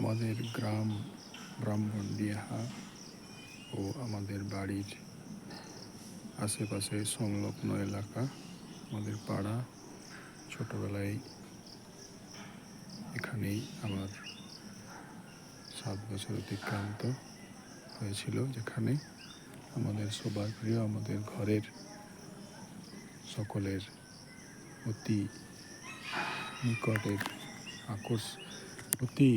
আমাদের গ্রাম ব্রাহ্মণডিহা ও আমাদের বাড়ির আশেপাশে সংলগ্ন এলাকা, আমাদের পাড়া। ছোটবেলায় এখানেই আমার 7 বছর অতিক্রান্ত হয়েছিল, যেখানে আমাদের সবার প্রিয়, আমাদের ঘরের সকলের অতি নিকটের অতি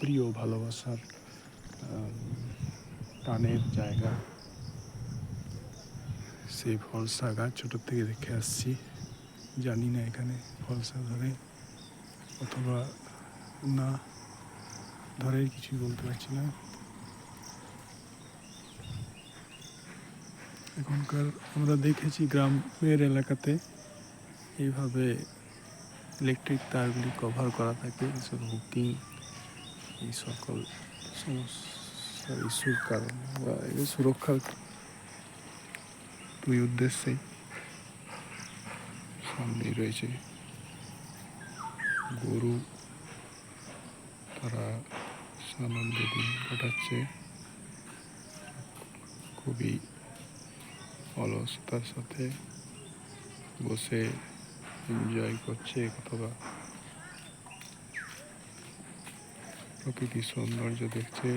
প্রিয়, ভালোবাসার টানের জায়গা সেই ফলসা গাছ। ছোটোর থেকে দেখে আসছি, জানি না এখানে ফলসা ধরে অথবা না ধরে, কিছুই বলতে পারছি না। এখনকার আমরা দেখেছি গ্রামের এলাকাতে এইভাবে ইলেকট্রিক তারগুলি কভার করা থাকে, এইসব হুকিং, এই সকল সমস্যা ইস্যুর কারণে বা এই সুরক্ষার দুই উদ্দেশ্যে সামনেই রয়েছে গরু, তারা আনন্দে দিন কাটাচ্ছে, খুবই অলসতার সাথে বসে এনজয় করছে অথবা প্রকৃতির সৌন্দর্য দেখছে,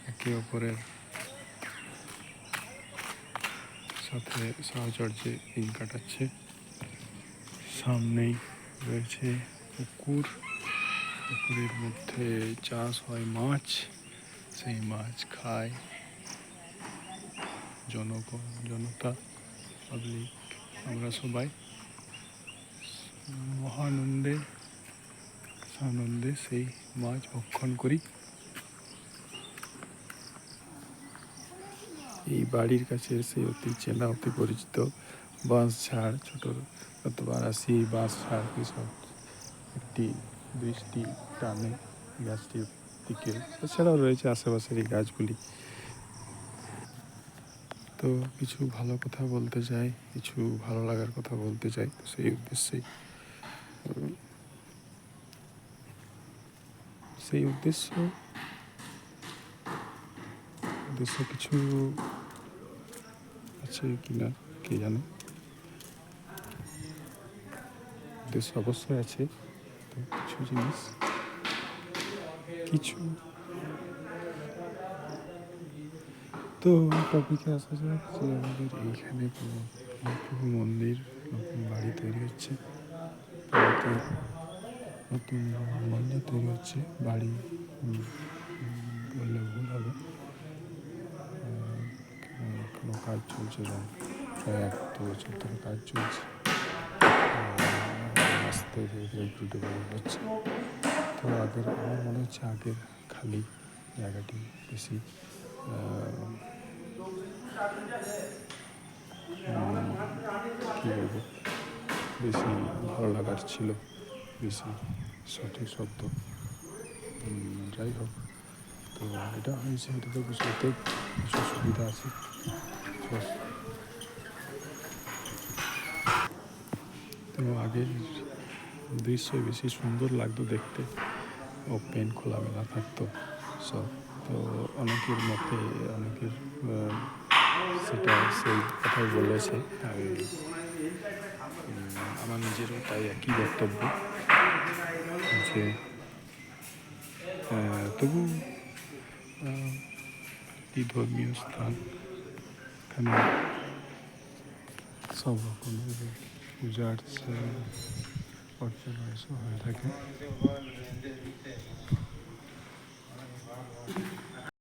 একে অপরের সাথে সাহচর্যে দিন কাটাচ্ছে। সামনেই রয়েছে পুকুর, পুকুরের মধ্যে চাষ হয় মাছ, সেই মাছ খায় জনতা, পাবলিক। আমরা সবাই আনন্দে সেই মাছ ভক্ষণ করি। এই বাড়ির কাছে সেই অতি চেনা, অতি পরিচিত বাঁশঝাড়, ছোট বারাসি বাঁশঝাড়, এসব একটি দৃষ্টি টানে গাছটির দিকে। এছাড়াও রয়েছে আশেপাশের এই গাছগুলি। তো কিছু ভালো কথা বলতে চাই, কিছু ভালো লাগার কথা বলতে চাই, তো সেই উদ্দেশ্যে কিছু আছে কিনা কে জানে, উদ্দেশ্য অবশ্যই আছে। তো কিছু জিনিস, তো টপিকে আসা যাক যে আমাদের এইখানে প্রভু মন্দির, নতুন বাড়ি তৈরি হচ্ছে, নতুন মন্দির তৈরি হচ্ছে, বাড়ি বললে ভুল হবে, কোনো কাজ চলছে, প্রায় 1-2 বছর ধরে কাজ চলছে, আস্তে ধীরে একটু ডেভেলপ হচ্ছে। তো আমার মনে হচ্ছে আগের খালি জায়গাটি বেশি কী বলবো, বেশি ভালো লাগার ছিল, বেশি সঠিক শব্দ। যাই হোক, তো এটা হয়েছে, এটাতে বুঝতে কিছু সুবিধা আছে। তো আগের দৃশ্যই বেশি সুন্দর লাগতো দেখতে, ওপেন খোলামেলা থাকতো সব। তো অনেকের মতে, অনেকের সেটা সেই কথাই বলেছে, আমার নিজেরও তাই একই বক্তব্য যে তবু একটি ধর্মীয় স্থান, এখানে সব রকমের পূজা অর্চনা এসব হয়ে থাকে।